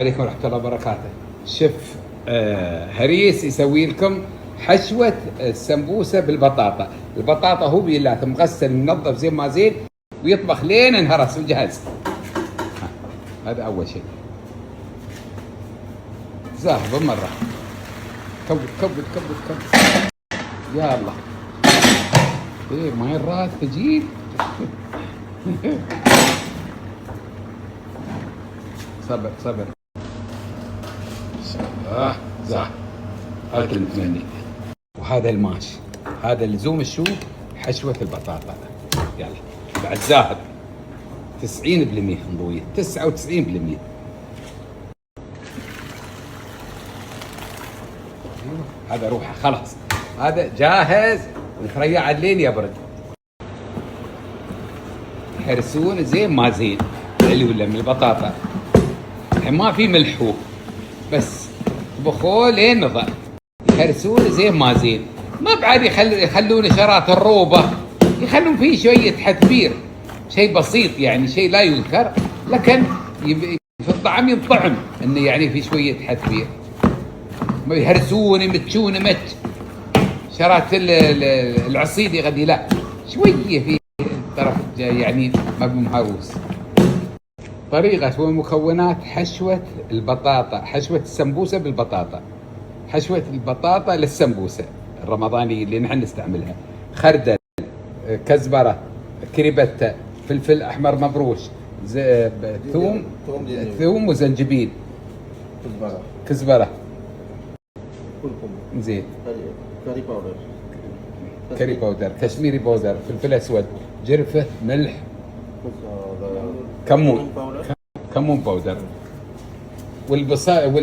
عليكم ورحمة الله وبركاته. شيف هريس يسوي لكم حشوة السمبوسة بالبطاطا. البطاطا هو بيلاته مغسل منظف زين ما زين ويطبخ لين انهرس وجهز. هذا أول شيء. زاهبة مرة. كبد كبد كبد كبد. يا الله. ايه ماي الراد تجيب. صبر صبر. زاهب. هذا المتمني. وهذا الماش. هذا لزوم الشوك حشوة البطاطا. يلا بعد زاهد 90% نضوية 99%. هذا روحه خلاص. هذا جاهز ونخريه على الليل يبرد. يحرسون زين ما زين اللي ولا من البطاطا. الحين ما في ملحوق بس طبخوه لين نضع. يحرسون زين ما زين. ما بعد يخلون شرات الروبه، يخلون فيه شويه حتبير، شيء بسيط يعني شيء لا يذكر، لكن في الطعم ينطعم انه يعني في شويه حتبير. ما يهرسون يمتشون مت شرات العصيدي غدي لا شويه في طرف يعني ما بمهروس. طريقة ومكونات حشوة البطاطا، حشوة السمبوسة بالبطاطا. حشوة البطاطا للسمبوسة الرمضانية اللي نحن نستعملها: خردل، كزبرة، كريبتة، فلفل أحمر مبروش، ثوم وزنجبيل، كزبرة، زين، كاري باودر، كشميري باودر، فلفل أسود، جرفة، ملح، كمون باودر، والبصل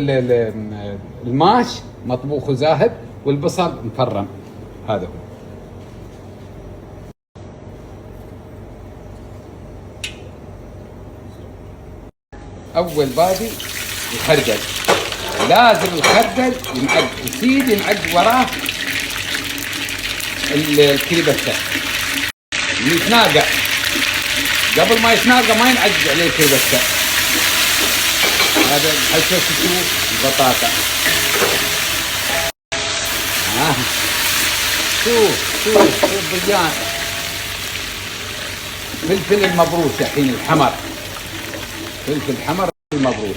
والماش مطبوخ وزاهد، والبصل مفرم. هذا هو. اول بادي الخردل. لازم الخردل ينعق، يصير ينعق وراه الكريبتة يتناقع. قبل ما يتناقع ما ينعق عليه الكريبتة. هذا حشوة البطاطا. شوف ضيان. فلفل المبروش الحين الحمر، فلفل حمر المبروش.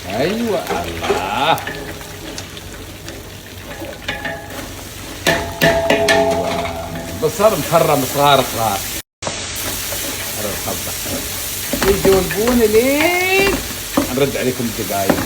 ايوه الله. ايوه بصر مخرم صغار صغار. هذا الخلطة يجولبون لين نرد عليكم بدقايق.